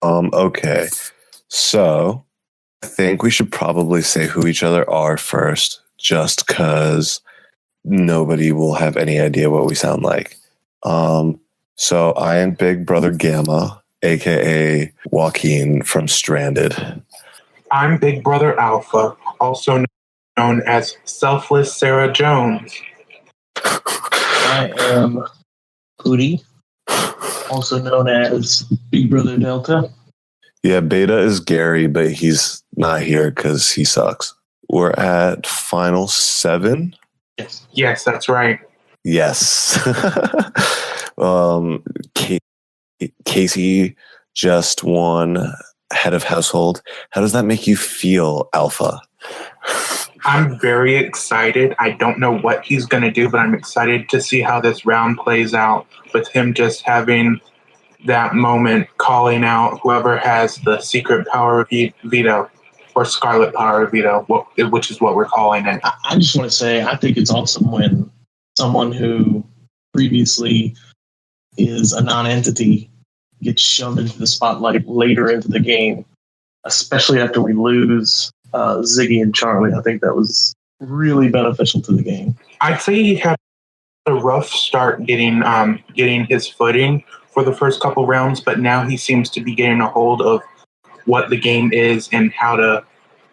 Okay. So I think we should probably say who each other are first, just because nobody will have any idea what we sound like. So I am Big Brother Gamma, aka Joaquin from Stranded. I'm Big Brother Alpha, also known as Selfless Sarah Jones. I am Pootie, also known as Big Brother Delta. Yeah, Beta is Gary, but he's not here because he sucks. We're at Final 7. Yes, that's right. Yes. Casey just won Head of Household. How does that make you feel, Alpha? I'm very excited. I don't know what he's going to do, but I'm excited to see how this round plays out with him just having that moment calling out whoever has the secret power of veto or scarlet power of veto, which is what we're calling it. I just want to say I think it's awesome when someone who previously is a non-entity gets shoved into the spotlight later into the game, especially after we lose Ziggy and Charlie. I think that was really beneficial to the game. I'd say he had a rough start getting his footing for the first couple rounds, but now he seems to be getting a hold of what the game is and how to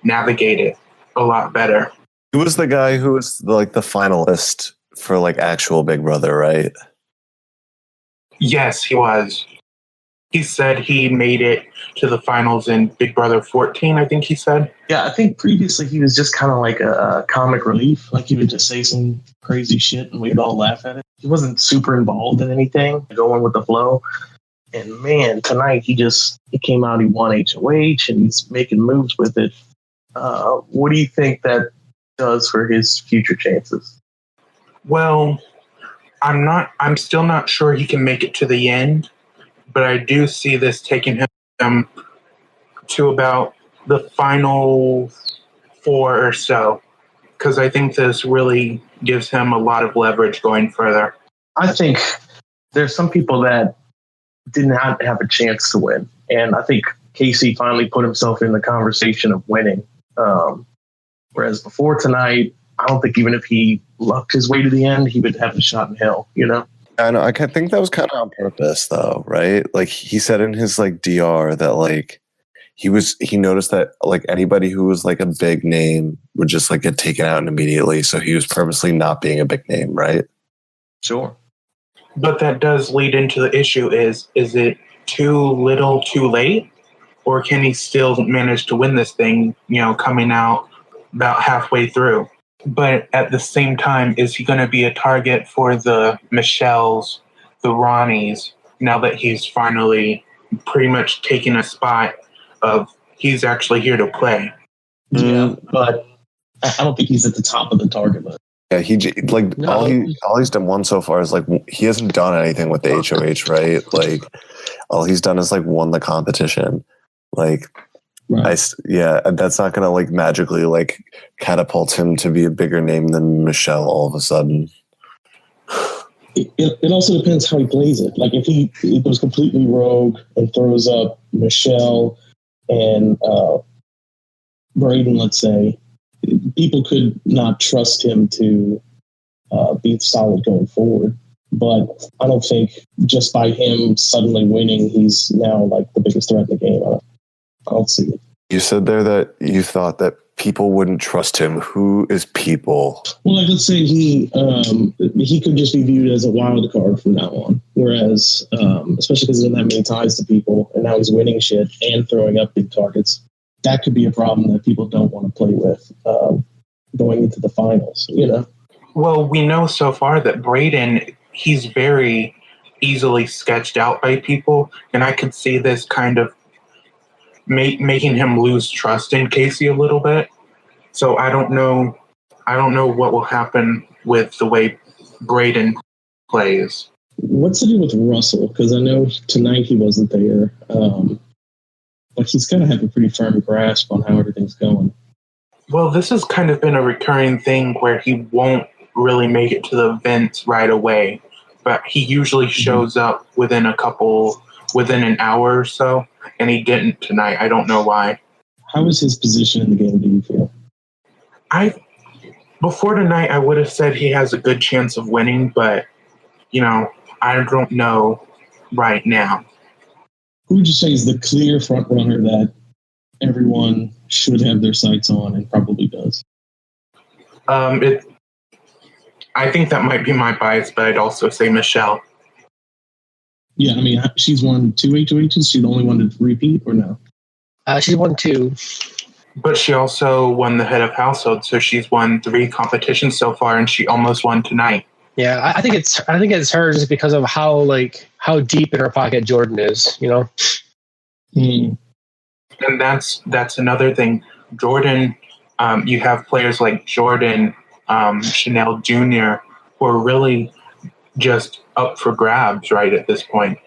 navigate it a lot better. He was the guy who was like the finalist for like actual Big Brother, right? Yes, he was. He said he made it to the finals in Big Brother 14, I think he said. Yeah, I think previously he was just kind of like a comic relief. Like he would just say some crazy shit and we'd all laugh at it. He wasn't super involved in anything, going with the flow. And man, tonight he came out, he won HOH and he's making moves with it. What do you think that does for his future chances? Well, I'm still not sure he can make it to the end, but I do see this taking him to about the final 4 or so, because I think this really gives him a lot of leverage going further. I think there's some people that did not have a chance to win, and I think Casey finally put himself in the conversation of winning. Whereas before tonight, I don't think even if he lucked his way to the end, he would have a shot in hell, you know? I know. I think that was kind of on purpose, though, right? Like he said in his like DR that like he noticed that like anybody who was like a big name would just like get taken out immediately. So he was purposely not being a big name, right? Sure. But that does lead into the issue: is it too little, too late, or can he still manage to win this thing? You know, coming out about halfway through. But at the same time, is he going to be a target for the Michelles, the Ronnies, now that he's finally pretty much taken a spot of he's actually here to play? Yeah, but I don't think he's at the top of the target list. Yeah, all he's done so far is like he hasn't done anything with the HOH, right? Like all he's done is like won the competition. Like right. That's not gonna like magically like catapult him to be a bigger name than Michelle all of a sudden. It also depends how he plays it. Like if he goes completely rogue and throws up Michelle and Braden, let's say, people could not trust him to be solid going forward. But I don't think just by him suddenly winning, he's now like the biggest threat in the game. I don't see it. You said there that you thought that people wouldn't trust him. Who is people? Well, like let's say he could just be viewed as a wild card from now on. Whereas, especially because he doesn't have many ties to people, and now he's winning shit and throwing up big targets, that could be a problem that people don't want to play with going into the finals. You know. Well, we know so far that Braden, he's very easily sketched out by people, and I could see this kind of making him lose trust in Casey a little bit. So I don't know what will happen with the way Braden plays. What's the deal with Russell? Because I know tonight he wasn't there, but he's got to have a pretty firm grasp on how everything's going. Well, this has kind of been a recurring thing where he won't really make it to the events right away, but he usually shows up within a couple within an hour or so, and he didn't tonight. I don't know why. How is his position in the game, do you feel? Before tonight, I would have said he has a good chance of winning, but, I don't know right now. Who would you say is the clear front runner that everyone should have their sights on and probably does? I think that might be my bias, but I'd also say Michelle. Yeah, I mean, she's won 2 HOHs. She's the only one to repeat, or no? She won 2. But she also won the head of household, so she's won 3 competitions so far, and she almost won tonight. Yeah, I think it's her just because of how deep in her pocket Jordan is, Mm. And that's another thing. Jordan, you have players like Jordan, Chanel Jr., who are really just up for grabs right at this point.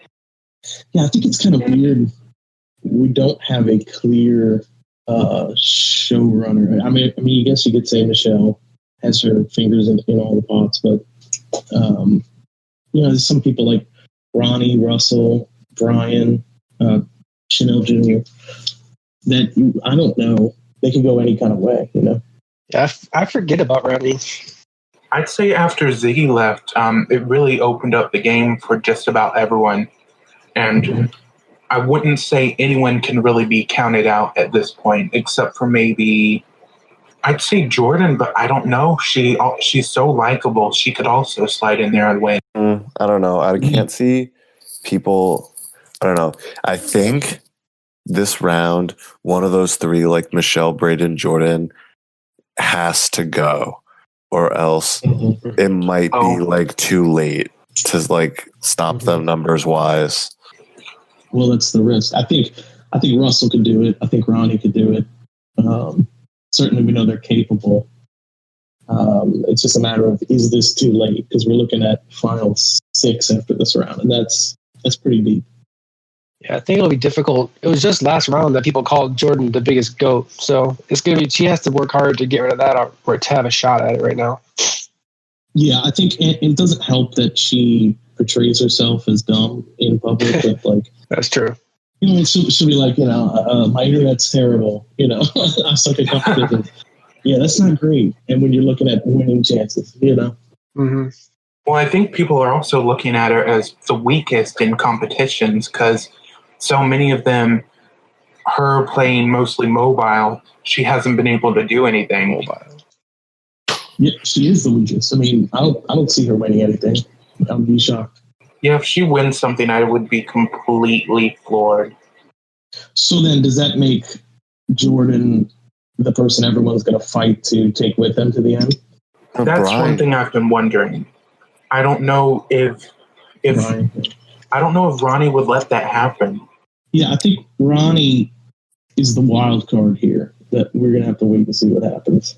Yeah, I think it's kind of weird. We don't have a clear showrunner. I mean, I guess you could say Michelle has her fingers in all the pots, but there's some people like Ronnie, Russell, Brian, Chanel Jr. that I don't know. They can go any kind of way, Yeah, I forget about Ronnie. I'd say after Ziggy left, it really opened up the game for just about everyone, and I wouldn't say anyone can really be counted out at this point, except for maybe I'd say Jordan, but I don't know. She's so likable. She could also slide in there and win. I don't know. I can't see people. I don't know. I think this round, one of those 3, like Michelle, Braden, Jordan, has to go, or else it might be like too late to like stop them numbers wise. Well, that's the risk. I think Russell could do it. I think Ronnie could do it. Certainly, we know they're capable. It's just a matter of, is this too late? Because we're looking at final 6 after this round, and that's pretty deep. Yeah, I think it'll be difficult. It was just last round that people called Jordan the biggest GOAT, so it's gonna be. She has to work hard to get rid of that, or to have a shot at it right now. Yeah, I think it doesn't help that she portrays herself as dumb in public, but like that's true. She'll be like, my internet's terrible. I suck at competition. Yeah, that's not great. And when you're looking at winning chances, Mm-hmm. Well, I think people are also looking at her as the weakest in competitions because so many of them, her playing mostly mobile, she hasn't been able to do anything. Mobile. Yeah, she is the weakest. I mean, I don't see her winning anything. I would be shocked. Yeah, if she wins something, I would be completely floored. So then, does that make Jordan the person everyone's going to fight to take with them to the end? That's one thing I've been wondering. I don't know if Ronnie would let that happen. Yeah, I think Ronnie is the wild card here. That we're going to have to wait and see what happens.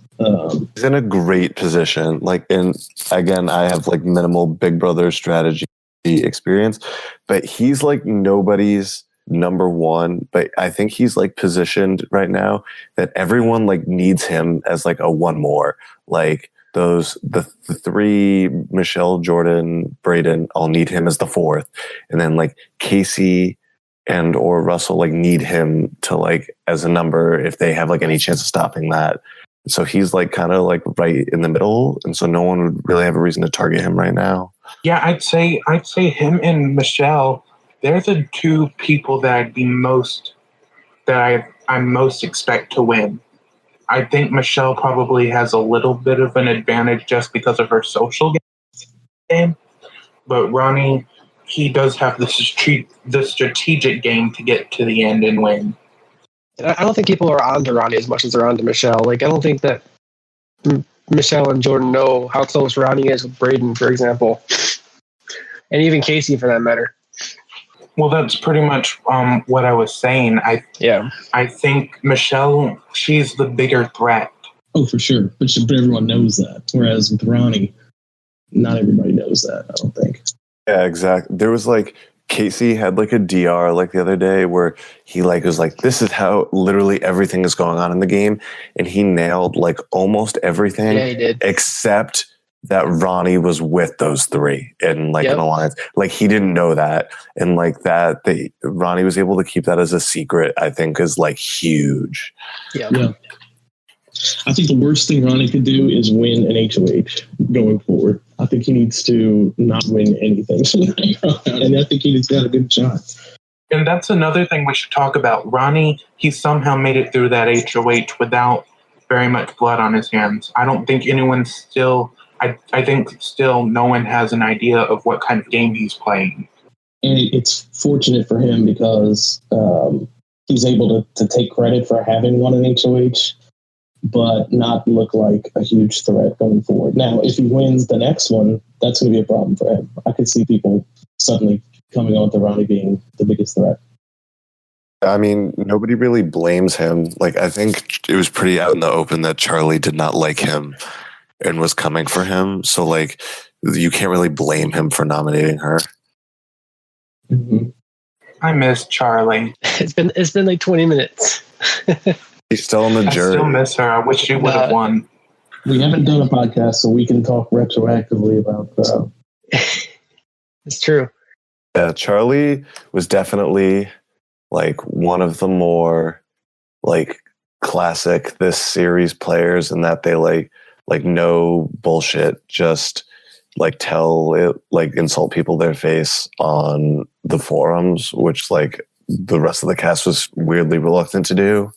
He's in a great position. Again, I have like minimal Big Brother strategy experience, but he's like nobody's number one. But I think he's like positioned right now that everyone like needs him as like a one more. Like the 3, Michelle, Jordan, Braden, all need him as the 4th, and then like Casey and or Russell like need him to like as a number if they have like any chance of stopping that. So he's like kind of like right in the middle, and so no one would really have a reason to target him right now. Yeah, I'd say him and Michelle, they're the 2 people that I most expect to win. I think Michelle probably has a little bit of an advantage just because of her social game, but Ronnie, he does have the strategic game to get to the end and win. I don't think people are on to Ronnie as much as they're on to Michelle. Like, I don't think that Michelle and Jordan know how close Ronnie is with Braden, for example, and even Casey for that matter. Well, that's pretty much what I was saying. I think Michelle, she's the bigger threat. Oh, for sure. But everyone knows that. Whereas with Ronnie, not everybody knows that, I don't think. Yeah, exactly. There was like Casey had like a DR like the other day where he like was like, this is how literally everything is going on in the game, and he nailed like almost everything. Yeah, he did. Except that Ronnie was with those three in like an alliance. Like he didn't know that, and like that Ronnie was able to keep that as a secret. I think is like huge. Yeah. I think the worst thing Ronnie could do is win an HOH going forward. I think he needs to not win anything, and I think he's got a good shot. And that's another thing we should talk about. Ronnie, he somehow made it through that HOH without very much blood on his hands. I don't think anyone's still. I think still no one has an idea of what kind of game he's playing. And it's fortunate for him because he's able to take credit for having won an HOH, but not look like a huge threat going forward. Now, if he wins the next one, that's going to be a problem for him. I could see people suddenly coming on to Ronnie being the biggest threat. I mean, nobody really blames him. Like, I think it was pretty out in the open that Charlie did not like him and was coming for him. So, like, you can't really blame him for nominating her. Mm-hmm. I miss Charlie. It's been like 20 minutes. He's still on the jury. I still miss her. I wish she would have won. We haven't done a podcast, so we can talk retroactively about It's true. Yeah, Charlie was definitely like one of the more like classic this series players in that they like no bullshit, just like tell it, like insult people their face on the forums, which like the rest of the cast was weirdly reluctant to do.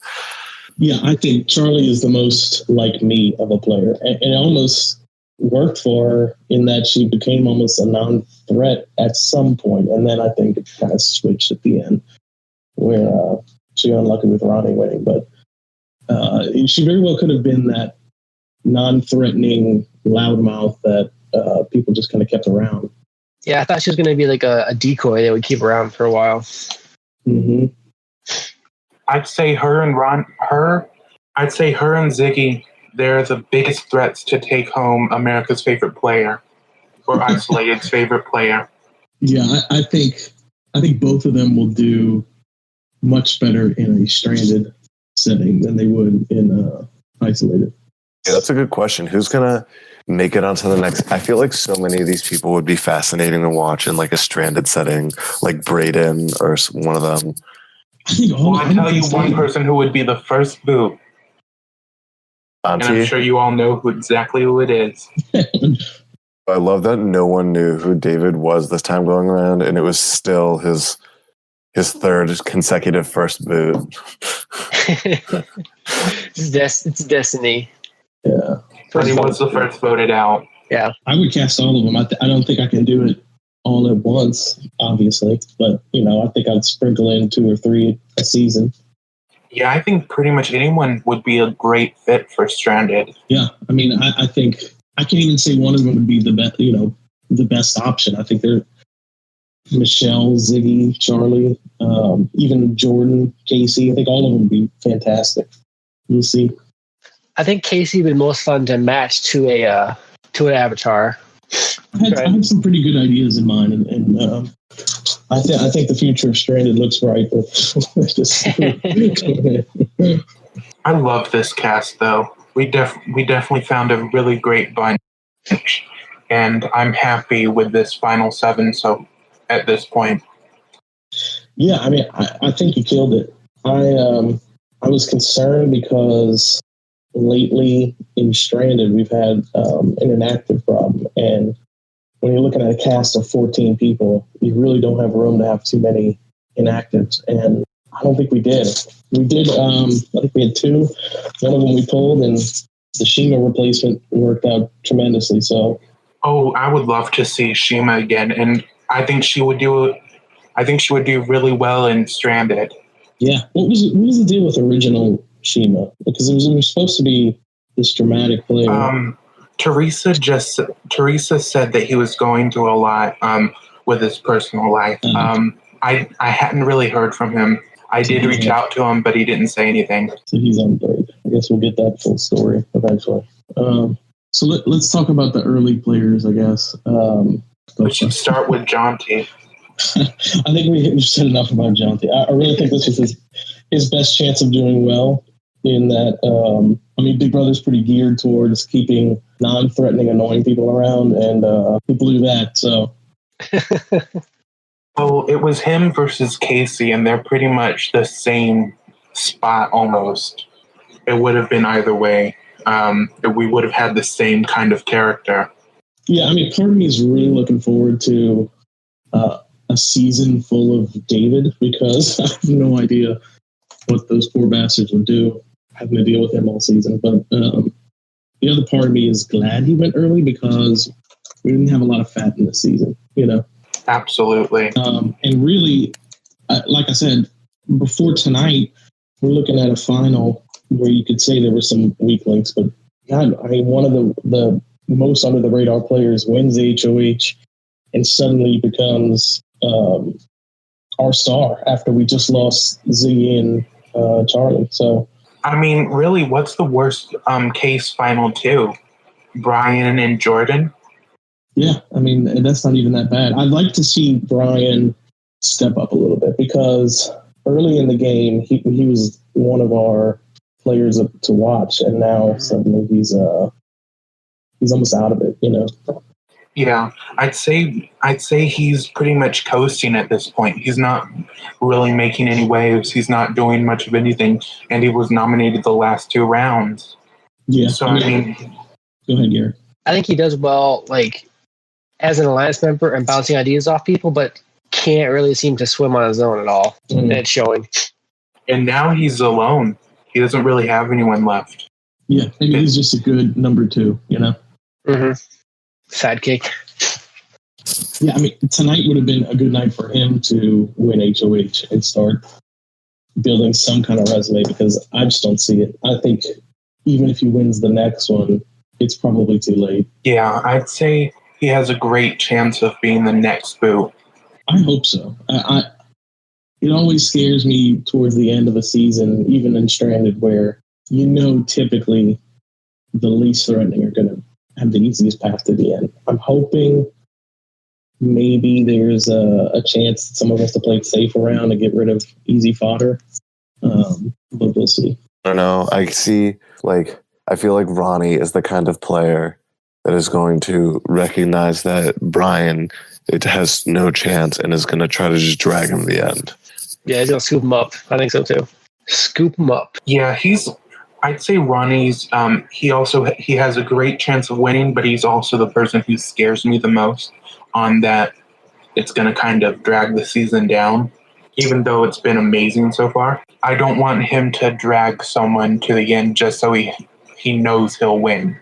Yeah, I think Charlie is the most like me of a player. And it almost worked for her in that she became almost a non-threat at some point. And then I think it kind of switched at the end where she got unlucky with Ronnie winning. But she very well could have been that non-threatening loudmouth that people just kind of kept around. Yeah, I thought she was going to be like a decoy they would keep around for a while. Mm-hmm. I'd say her and Ziggy, they're the biggest threats to take home America's favorite player or Isolated's favorite player. Yeah, I think both of them will do much better in a stranded setting than they would in Isolated. Yeah, that's a good question. Who's gonna make it onto the next? I feel like so many of these people would be fascinating to watch in like a stranded setting, like Braden or one of them. I tell you one person who would be the first boot. Auntie? And I'm sure you all know exactly who it is. I love that no one knew who David was this time going around, and it was still his third consecutive first boot. It's destiny. Yeah. But he was the first voted out. Yeah. I would cast all of them. I don't think I can do it all at once, obviously. But, I think I'd sprinkle in 2 or 3 a season. Yeah, I think pretty much anyone would be a great fit for Stranded. Yeah. I mean, I think I can't even say one of them would be the best, the best option. I think they're Michelle, Ziggy, Charlie, even Jordan, Casey. I think all of them would be fantastic. We'll see. I think Casey would be most fun to match to an avatar. I had some pretty good ideas in mind, and I think the future of Stranded looks bright. I love this cast, though. We definitely found a really great bunch, and I'm happy with this final 7. So at this point, yeah, I mean, I think you killed it. I was concerned because lately in Stranded we've had an inactive problem, and when you're looking at a cast of 14 people, you really don't have room to have too many inactives, and I don't think we did. We did. I think we had 2. One of them we pulled, and the Shima replacement worked out tremendously. So, I would love to see Shima again, and I think she would do. I think she would do really well in Stranded. Yeah. What was the deal with original Shima? Because it was supposed to be this dramatic player. Teresa said that he was going through a lot with his personal life. I hadn't really heard from him. I did reach out to him, but he didn't say anything. So he's on break. I guess we'll get that full story eventually. So let's talk about the early players, I guess. We should start with Jonty. I think we've said enough about Jonty. I really think this was his best chance of doing well. in that, Big Brother's pretty geared towards keeping non-threatening, annoying people around, and people do that. So, Oh, it was him versus Casey, and they're pretty much the same spot almost. It would have been either way. We would have had the same kind of character. yeah, part of me is really looking forward to a season full of David, because I have no idea what those poor bastards would do having to deal with him all season. But the other part of me is glad he went early, because we didn't have a lot of fat in this season, Absolutely. And really, like I said, before tonight, we're looking at a final where you could say there were some weak links, but God, one of the most under the radar players wins the HOH and suddenly becomes our star after we just lost Z and Charlie. So, really, what's the worst case final two? Brian and Jordan? Yeah, that's not even that bad. I'd like to see Brian step up a little bit, because early in the game, he was one of our players to watch, and now suddenly he's almost out of it, Yeah, I'd say he's pretty much coasting at this point. He's not really making any waves. He's not doing much of anything, and he was nominated the last two rounds. Yeah. So go ahead, Gary. I think he does well, as an alliance member and bouncing ideas off people, but can't really seem to swim on his own at all. And it's showing. And now he's alone. He doesn't really have anyone left. Yeah, maybe he's just a good number two, Mm-hmm. Sidekick. Yeah, tonight would have been a good night for him to win HOH and start building some kind of resume, because I just don't see it. I think even if he wins the next one, it's probably too late. Yeah, I'd say he has a great chance of being the next boot. I hope so. It always scares me towards the end of a season, even in Stranded, where typically the least threatening are going to have the easiest path to the end. I'm hoping maybe there's a chance that some of us to play it safe around and get rid of easy fodder, but we'll see. I don't know. I feel like Ronnie is the kind of player that is going to recognize that Brian has no chance and is going to try to just drag him to the end. Yeah, he's going to scoop him up. I think so too. Scoop him up. Yeah, I'd say Ronnie's, he has a great chance of winning, but he's also the person who scares me the most on that it's going to kind of drag the season down, even though it's been amazing so far. I don't want him to drag someone to the end just so he knows he'll win.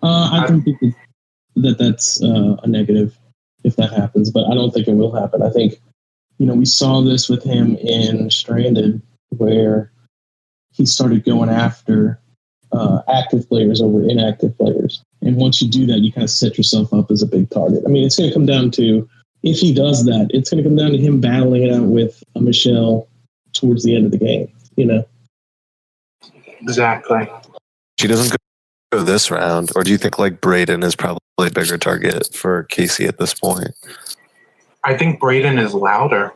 I don't think that's a negative if that happens, but I don't think it will happen. I think, we saw this with him in Stranded, where he started going after active players over inactive players. And once you do that, you kind of set yourself up as a big target. It's going to come down to, if he does that, it's going to come down to him battling it out with Michelle towards the end of the game, Exactly. She doesn't go this round, or do you think Braden is probably a bigger target for Casey at this point? I think Braden is louder.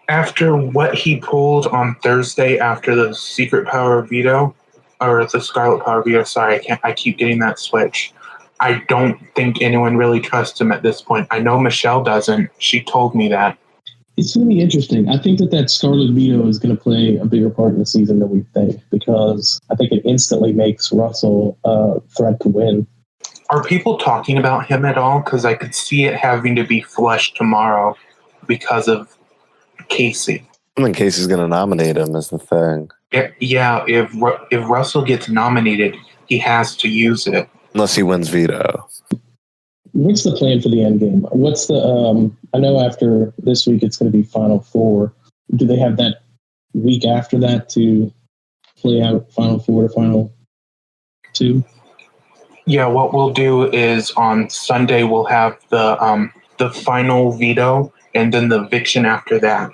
After what he pulled on Thursday after the Secret Power Veto, or the Scarlet Power Veto, sorry, I keep getting that switch. I don't think anyone really trusts him at this point. I know Michelle doesn't. She told me that. It's going to be interesting. I think that Scarlet Veto is going to play a bigger part in the season than we think, because I think it instantly makes Russell a threat to win. Are people talking about him at all? Because I could see it having to be flushed tomorrow because of Casey. I think Casey's going to nominate him is the thing. Yeah, if Russell gets nominated, he has to use it. Unless he wins veto. What's the plan for the end game? What's the, I know after this week it's going to be Final Four. Do they have that week after that to play out Final Four to Final Two? Yeah, what we'll do is on Sunday we'll have the final veto and then the eviction after that.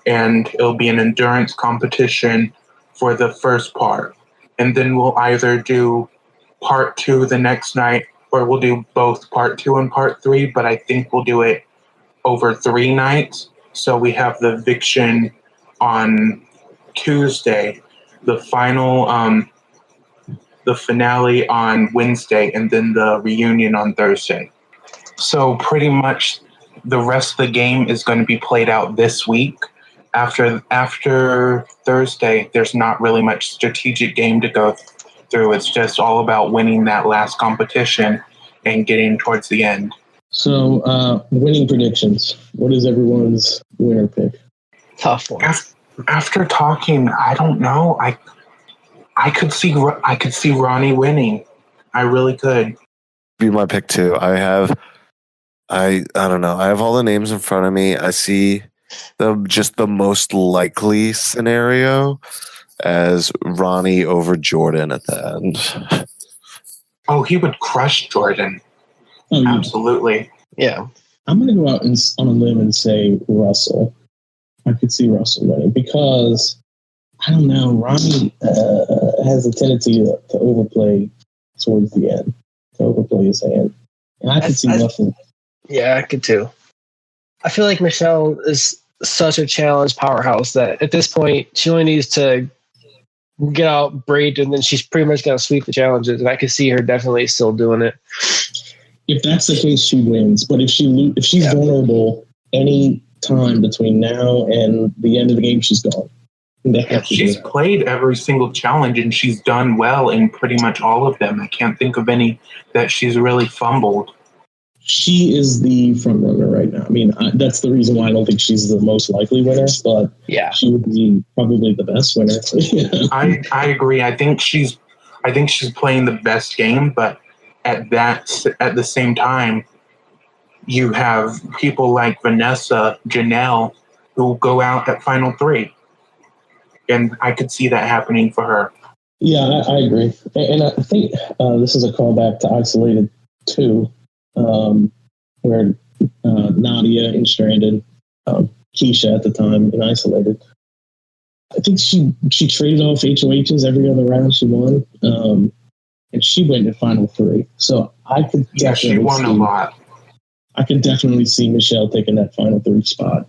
And it'll be an endurance competition for the first part. And then we'll either do part 2 the next night, or we'll do both part 2 and part 3, but I think we'll do it over 3 nights. So we have the eviction on Tuesday, the final, the finale on Wednesday, and then the reunion on Thursday. So pretty much the rest of the game is going to be played out this week. After Thursday, there's not really much strategic game to go through. It's just all about winning that last competition and getting towards the end. So, winning predictions. What is everyone's winner pick? Tough one. After talking, I don't know. I could see Ronnie winning. I really could. Be my pick too. I don't know. I have all the names in front of me. I see the most likely scenario as Ronnie over Jordan at the end. Oh, he would crush Jordan. Oh, yeah. Absolutely. Yeah. I'm going to go out on a limb and say Russell. I could see Russell winning because, I don't know, Ronnie has a tendency to overplay towards the end, to overplay his hand. And I could see Russell. Yeah, I could too. I feel like Michelle is such a challenge powerhouse that at this point, she only needs to get out Braid and then she's pretty much going to sweep the challenges. And I could see her definitely still doing it. If that's the case, she wins. But if she's vulnerable any time between now and the end of the game, she's gone. She's played every single challenge and she's done well in pretty much all of them. I can't think of any that she's really fumbled. She is the front runner right now. I mean, that's the reason why I don't think she's the most likely winner, but yeah, she would be probably the best winner. I agree. I think she's playing the best game, but at the same time, you have people like Vanessa, Janelle, who go out at final 3. And I could see that happening for her. Yeah, I agree. And I think this is a callback to Isolated 2, where Nadia and Stranded, Keisha at the time in Isolated. I think she traded off HOHs every other round she won, and she went to final 3. So I could definitely she won a lot. I could definitely see Michelle taking that final 3 spot,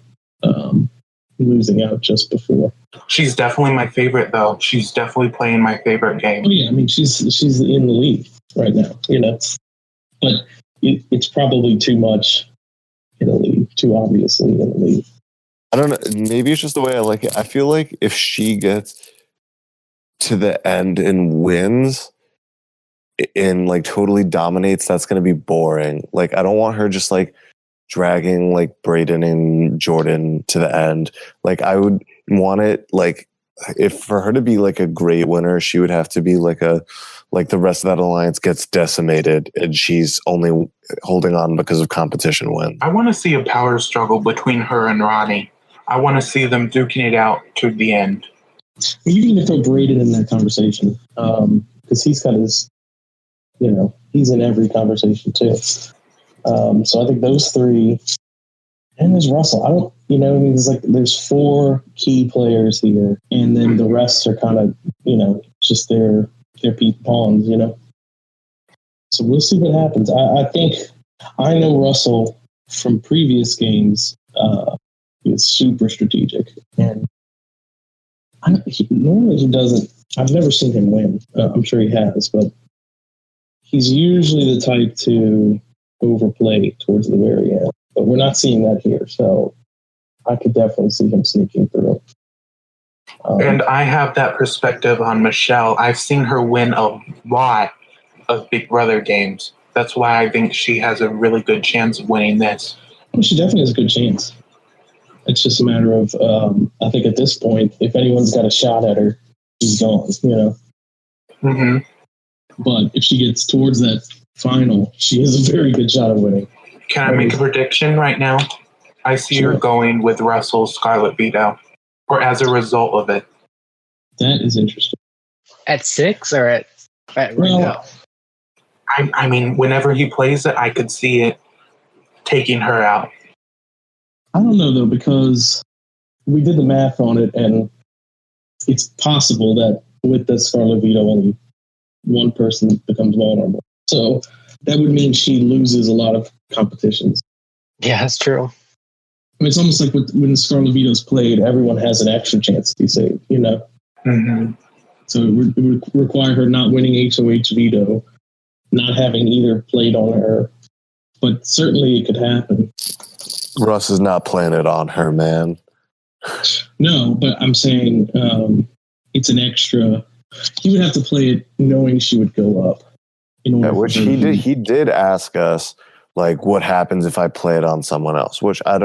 losing out just before. She's definitely my favorite, though. She's definitely playing my favorite game. Oh yeah, I mean she's in the league right now, but it's probably too much in the league, too obviously in the league. I don't know. Maybe it's just the way I like it. I feel like if she gets to the end and wins and like totally dominates, that's going to be boring. Like I don't want her just like dragging like Brayden and Jordan to the end. Like I would want it like if for her to be like a great winner, she would have to be like the rest of that alliance gets decimated and she's only holding on because of competition win. I want to see a power struggle between her and Ronnie. I want to see them duking it out to the end. You can even throw Brayden in that conversation because he's got his, he's in every conversation too. So I think those 3, and there's Russell. I don't, there's 4 key players here, and then the rest are kind of, just their pawns, So we'll see what happens. I think I know Russell from previous games is super strategic, and normally he doesn't. I've never seen him win. I'm sure he has, but he's usually the type to overplay towards the very end. But we're not seeing that here, so I could definitely see him sneaking through. And I have that perspective on Michelle. I've seen her win a lot of Big Brother games. That's why I think she has a really good chance of winning this. Well, she definitely has a good chance. It's just a matter of, I think at this point, if anyone's got a shot at her, she's gone, Mm-hmm. But if she gets towards that final, she has a very good shot of winning. Can I make a prediction right now? I see her going with Russell's Scarlet Veto, or as a result of it. That is interesting. At 6 or at right now? I mean, whenever he plays it, I could see it taking her out. I don't know, though, because we did the math on it, and it's possible that with the Scarlet Veto, only one person becomes vulnerable. So that would mean she loses a lot of competitions. Yeah, that's true. mean, it's almost like when Scarlet Vito's played, everyone has an extra chance to be saved, you know? Mm-hmm. So it would require her not winning HOH veto, not having either played on her, but certainly it could happen. Russ is not playing it on her, man. No, but I'm saying it's an extra. He would have to play it knowing she would go up. Which he did. He did ask us, like, what happens if I play it on someone else? Which I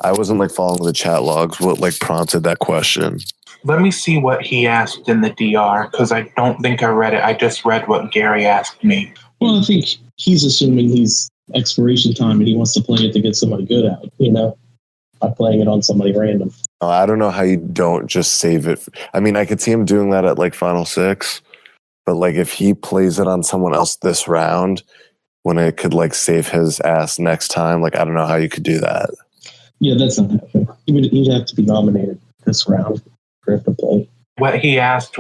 wasn't like following the chat logs. What like prompted that question? Let me see what he asked in the DR, because I don't think I read it. I just read what Gary asked me. Well, I think he's assuming he's expiration time and he wants to play it to get somebody good out, you know, by playing it on somebody random. I don't know how you don't just save it. I mean, I could see him doing that at like Final Six, but like if he plays it on someone else this round, when it could like save his ass next time, like I don't know how you could do that. Yeah, that's not happening. He'd have to be nominated this round for him to play. What he asked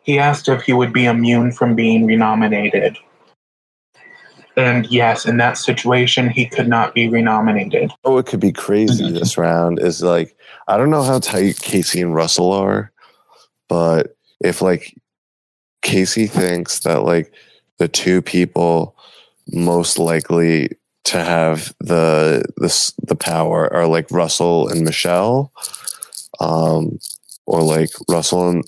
he asked if he would be immune from being renominated. And yes, in that situation, he could not be renominated. Oh, it could be crazy this round is like, I don't know how tight Casey and Russell are, but if like Casey thinks that like the two people most likely to have the power are like Russell and Michelle, or like Russell and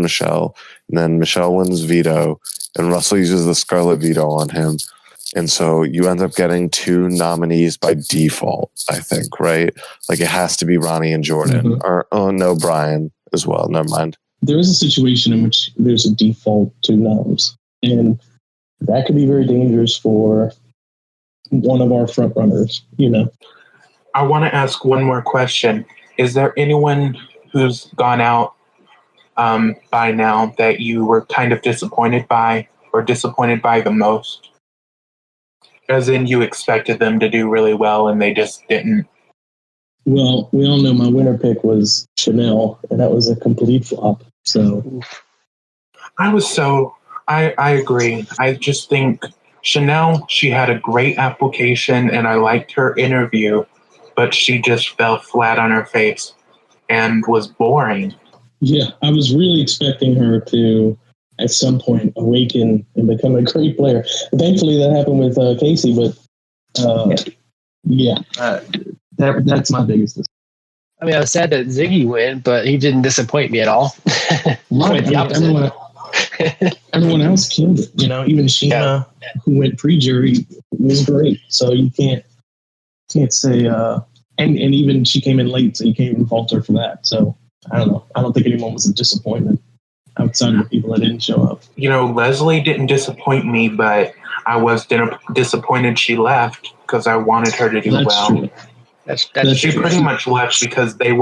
Michelle, and then Michelle wins veto, and Russell uses the Scarlet Veto on him, and so you end up getting two nominees by default. I think, right? Like it has to be Ronnie and Jordan, or no, Brian as well. Never mind. There is a situation in which there's a default two noms, and that could be very dangerous for one of our front runners. You know, I want to ask one more question. Is there anyone who's gone out by now that you were kind of disappointed by, or disappointed by the most? As in, you expected them to do really well and they just didn't? Well, we all know my winner pick was Chanel, and that was a complete flop. So I agree. I just think Chanel, she had a great application and I liked her interview, but she just fell flat on her face and was boring. Yeah, I was really expecting her to, at some point, awaken and become a great player. Thankfully, that happened with Casey, but that's my biggest. I mean, I was sad that Ziggy went, but he didn't disappoint me at all. Right. Everyone else killed it. You know, even Sheena, who went pre-jury, was great. So you can't say. And even she came in late, so you can't even fault her for that. So I don't know. I don't think anyone was a disappointment outside of the people that didn't show up. You know, Leslie didn't disappoint me, but I was disappointed she left because I wanted her to do well. True. That's she true. pretty much left because they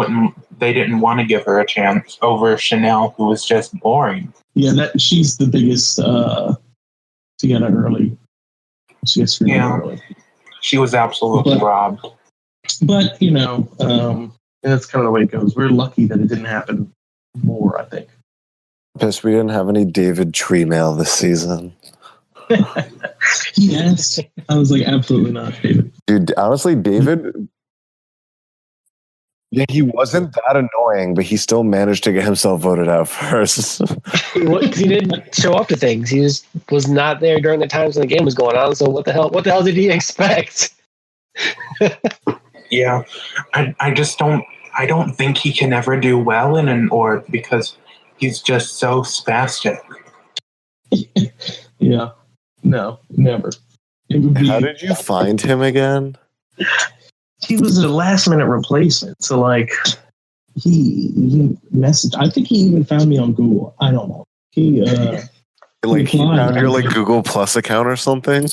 didn't want to give her a chance over Chanel, who was just boring. Yeah, she's the biggest to get it early. She gets early. She was absolutely robbed. But, you know, that's kind of the way it goes. We're lucky that it didn't happen more, I think. Pissed we didn't have any David Tree mail this season. Yes. I was like, absolutely not, David. Dude, honestly, David... Yeah, he wasn't that annoying, but he still managed to get himself voted out first. He didn't show up to things. He was not there during the times when the game was going on. So what the hell did he expect? Yeah, I just don't. I don't think he can ever do well in an org because he's just so spastic. Yeah, no, never. How did you find him again? He was a last minute replacement. So like he messaged. I think he even found me on Google. I don't know. He found your like Google Plus account or something.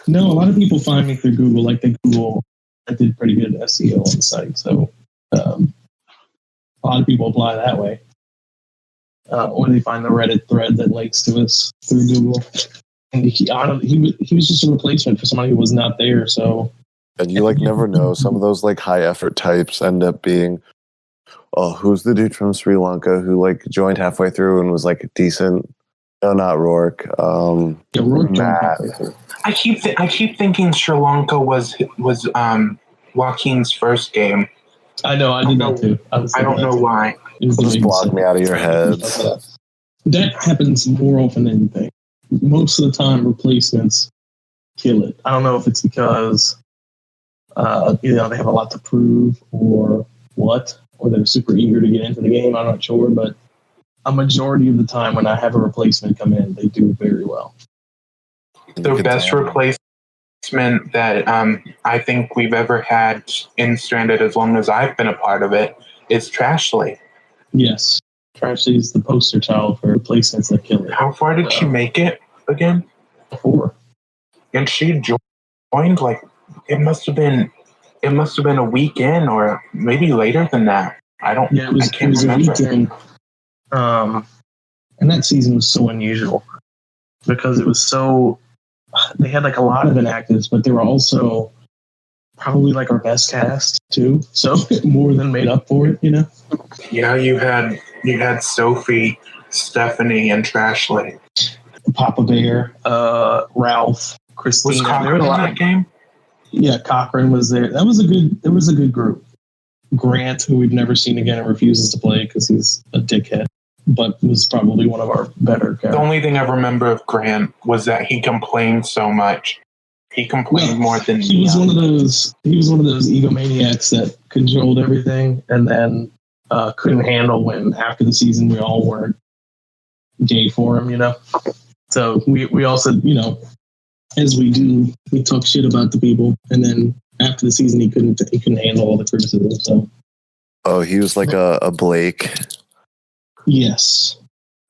No, a lot of people find me through Google. Like they Google, I did pretty good SEO on the site, so a lot of people apply that way. Or they find the Reddit thread that links to us through Google. And he was just a replacement for somebody who was not there. So. And you like never know. Some of those like high effort types end up being, oh, who's the dude from Sri Lanka who like joined halfway through and was like decent? No, not Rourke. Yeah, Rourke Matt. I keep thinking Sri Lanka was Joaquin's first game. I know, I did that too. I don't know why. Just block me out of your heads. That happens more often than you think. Most of the time, replacements kill it. I don't know if it's because they have a lot to prove or what, or they're super eager to get into the game. I'm not sure, but a majority of the time when I have a replacement come in, they do very well. The best replacement that I think we've ever had in Stranded, as long as I've been a part of it, is Trashley. Yes. Trashley is the poster child for replacements that kill it. How far did she make it again? 4. And she joined like it must have been a weekend or maybe later than that. I can't remember. A weekend. And that season was so unusual because it was so. They had like a lot of inactives, but they were also probably like our best cast too. So more than made up for it, you know. Yeah, you had Sophie, Stephanie, and Trashley. Papa Bear, Ralph, Christina. Was Cochran in that game? Yeah, Cochran was there. It was a good group. Grant, who we've never seen again and refuses to play because he's a dickhead, but was probably one of our better characters. The only thing I remember of Grant was that he complained so much. He complained more than he was one of those. He was one of those egomaniacs that controlled everything, and then couldn't handle when after the season we all weren't gay for him, you know. So we all said, you know, as we do, we talk shit about the people, and then after the season he couldn't handle all the criticism. So, he was like a Blake. Yes,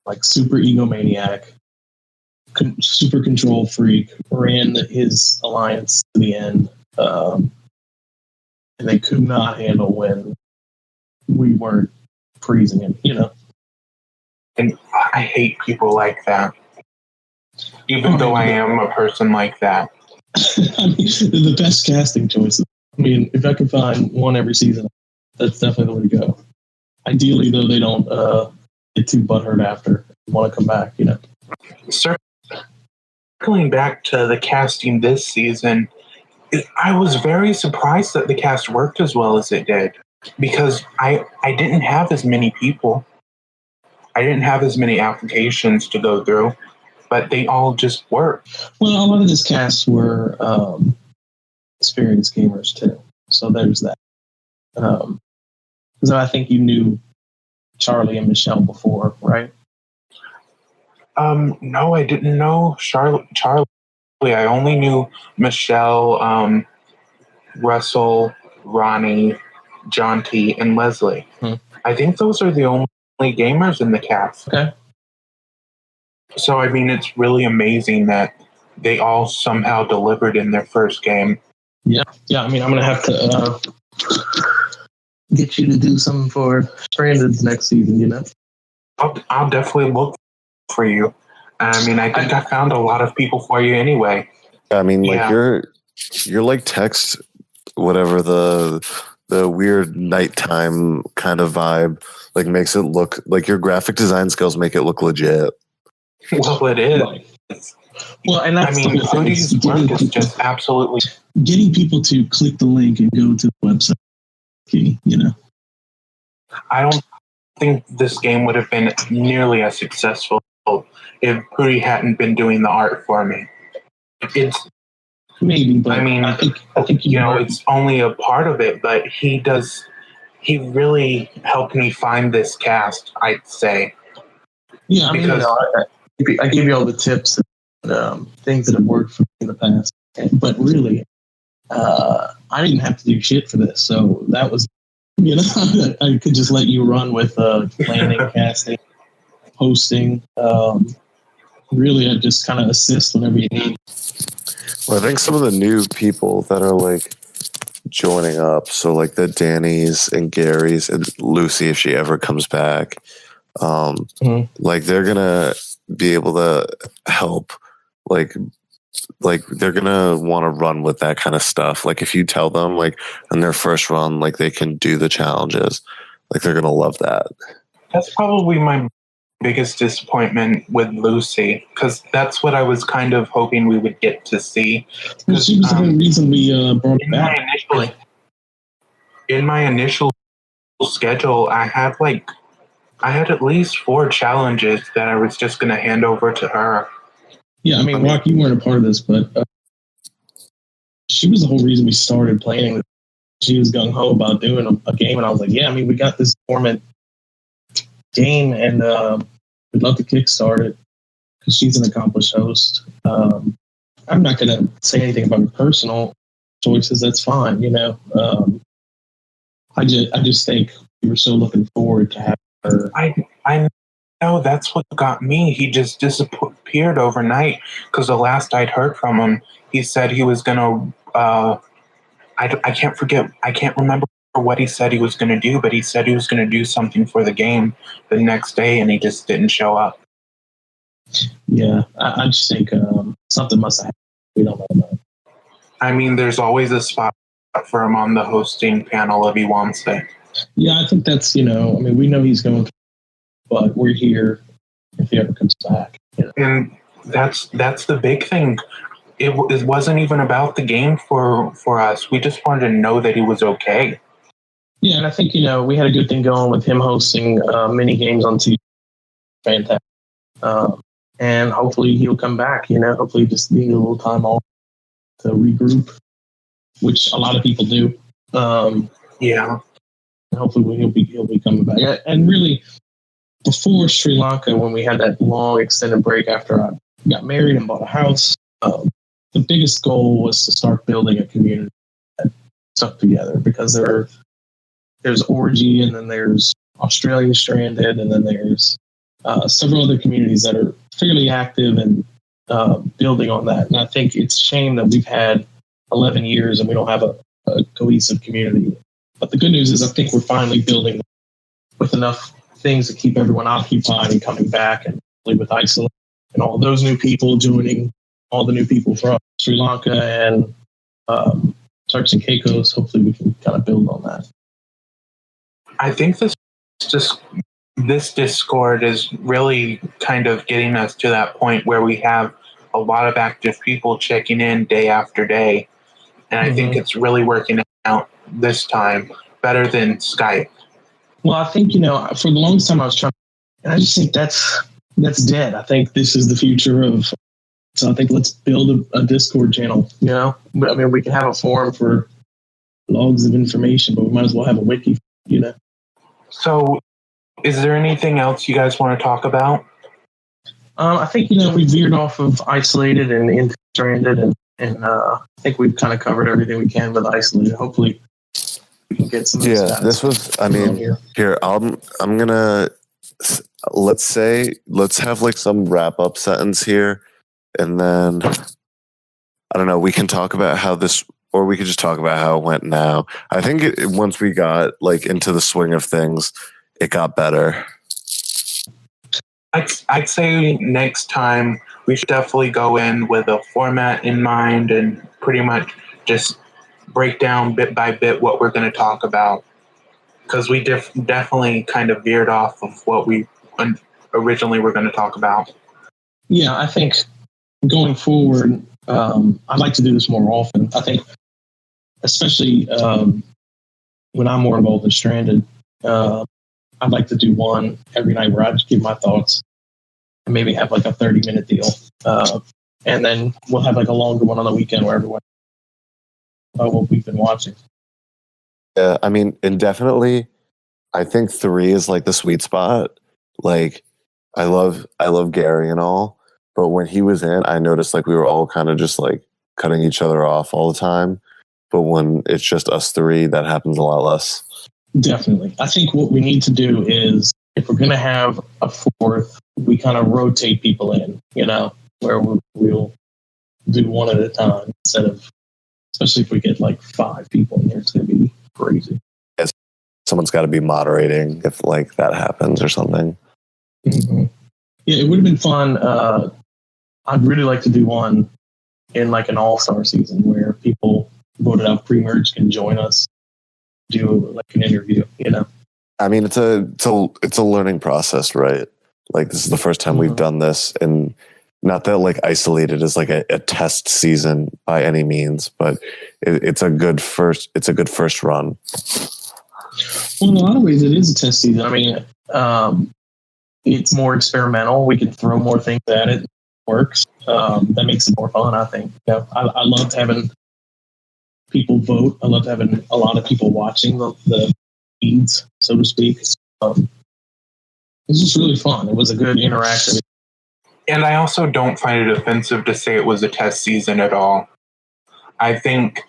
like super egomaniac, super control freak, ran his alliance to the end, and they could not handle when we weren't praising him, you know. And I hate people like that. Even though I am a person like that. I mean, they're the best casting choices. I mean, if I could find one every season, that's definitely the way to go. Ideally, though, they don't get too butthurt after and want to come back, you know. Circling back to the casting this season, I was very surprised that the cast worked as well as it did because I didn't have as many people. I didn't have as many applications to go through, but they all just worked. Well, a lot of this cast were experienced gamers too, so there's that. Because I think you knew Charlie and Michelle before, right? No, I didn't know Charlie. I only knew Michelle, Russell, Ronnie, John T, and Leslie. I think those are the only gamers in the cast. Okay. So, I mean, it's really amazing that they all somehow delivered in their first game. Yeah. I mean, I'm going to have to get you to do something for Stranded next season, you know? I'll definitely look for you. I mean, I think I found a lot of people for you anyway. I mean, like you're like text, whatever the weird nighttime kind of vibe, like makes it look like your graphic design skills make it look legit. Well, it is. Right. Well, and that's Cody's work is just absolutely getting people to click the link and go to the website. You know, I don't think this game would have been nearly as successful if Puri hadn't been doing the art for me. It's maybe, but I mean, I think you know, it's only a part of it, but he really helped me find this cast, I'd say. Yeah, I mean, because I gave you all the tips and things that have worked for me in the past, but really, I didn't have to do shit for this, so that was, you know, I could just let you run with planning, casting, hosting. Really, I just kind of assist whenever you need. Well, I think some of the new people that are like joining up, so like the Danny's and Gary's and Lucy, if she ever comes back, like they're gonna be able to help, like they're gonna want to run with that kind of stuff. Like if you tell them like in their first run, like they can do the challenges, like they're gonna love that. That's probably my biggest disappointment with Lucy, because that's what I was kind of hoping we would get to see. Well, she was the whole reason we brought it back. In my initial schedule, I had at least 4 challenges that I was just going to hand over to her. Yeah, I mean, Rock, you weren't a part of this, but she was the whole reason we started playing. She was gung ho about doing a game, and I was like, yeah, I mean, we got this tournament game, and we'd love to kickstart it because she's an accomplished host. I'm not going to say anything about her personal choices. That's fine, you know. I just think we were so looking forward to have her. I know that's what got me. He just disappeared overnight because the last I'd heard from him, he said he was going to. I can't remember what he said he was going to do, but he said he was going to do something for the game the next day, and he just didn't show up. Yeah, I just think something must have happened. We don't know about. I mean, there's always a spot for him on the hosting panel if he wants it. Yeah, I think that's, you know, I mean, we know he's going through, but we're here if he ever comes back. You know? And that's the big thing. It wasn't even about the game for us. We just wanted to know that he was okay. Yeah, and I think, you know, we had a good thing going with him hosting mini games on TV. Fantastic. And hopefully he'll come back, you know, hopefully just need a little time off to regroup, which a lot of people do. Yeah. Hopefully he'll be coming back. And really, before Sri Lanka, when we had that long extended break after I got married and bought a house, the biggest goal was to start building a community that stuck together, because there's Orgy, and then there's Australia Stranded, and then there's several other communities that are fairly active and building on that. And I think it's a shame that we've had 11 years and we don't have a cohesive community. But the good news is I think we're finally building with enough things to keep everyone occupied and coming back, and with Iceland and all those new people joining, all the new people from Sri Lanka and Turks and Caicos. Hopefully we can kind of build on that. I think this Discord is really kind of getting us to that point where we have a lot of active people checking in day after day. And I think it's really working out this time better than Skype. Well, I think, you know, for the longest time I was trying, and I just think that's dead. I think this is the future of, so I think let's build a Discord channel, you know? I mean, we can have a forum for logs of information, but we might as well have a wiki, you know? So is there anything else you guys want to talk about? I think, you know, we veered off of Isolated and into Stranded, and I think we've kind of covered everything we can with Isolated. Hopefully we can get some. Yeah, this was, I mean, here, I'm gonna, let's have like some wrap up sentence here, and then I don't know, we can talk about how this, or we could just talk about how it went now. I think once we got like into the swing of things, it got better. I'd say next time we should definitely go in with a format in mind and pretty much just break down bit by bit what we're going to talk about, because we definitely kind of veered off of what we originally were going to talk about. Yeah, I think going forward, I'd like to do this more often. I think, especially when I'm more involved in Stranded, I'd like to do one every night where I just give my thoughts and maybe have like a 30-minute deal. And then we'll have like a longer one on the weekend where everyone about what we've been watching. Yeah, I mean, and definitely, I think 3 is like the sweet spot. Like, I love Gary and all, but when he was in, I noticed like we were all kind of just like cutting each other off all the time. But when it's just us 3, that happens a lot less. Definitely. I think what we need to do is, if we're going to have a 4th, we kind of rotate people in, you know, where we'll do one at a time instead of, especially if we get like 5 people in here, it's going to be crazy. Yes, someone's got to be moderating if like that happens or something. Mm-hmm. Yeah, it would have been fun. I'd really like to do one in like an all-star season where people voted out pre-merge can join us, do like an interview, you know. I mean, it's a learning process, right? Like this is the first time we've done this, and not that like isolated as like a test season by any means, but it's a good first run. Well, in a lot of ways, it is a test season. I mean, it's more experimental. We can throw more things at it. It works. That makes it more fun, I think. Yeah, I love having people vote. I love having a lot of people watching the feeds, so to speak. It was just really fun. It was a good interaction. And I also don't find it offensive to say it was a test season at all. I think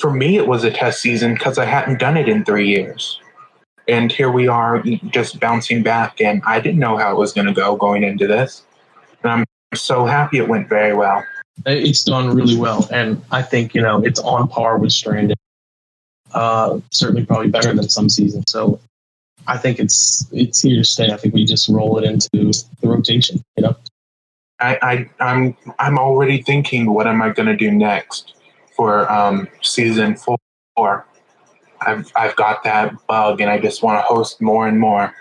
for me, it was a test season because I hadn't done it in 3 years. And here we are just bouncing back, and I didn't know how it was going to go going into this. And I'm so happy it went very well. It's done really well, and I think, it's on par with Stranded. Certainly probably better than some seasons. So I think it's here to stay. I think we just roll it into the rotation, I'm already thinking, what am I going to do next for season 4? I've got that bug, and I just want to host more and more.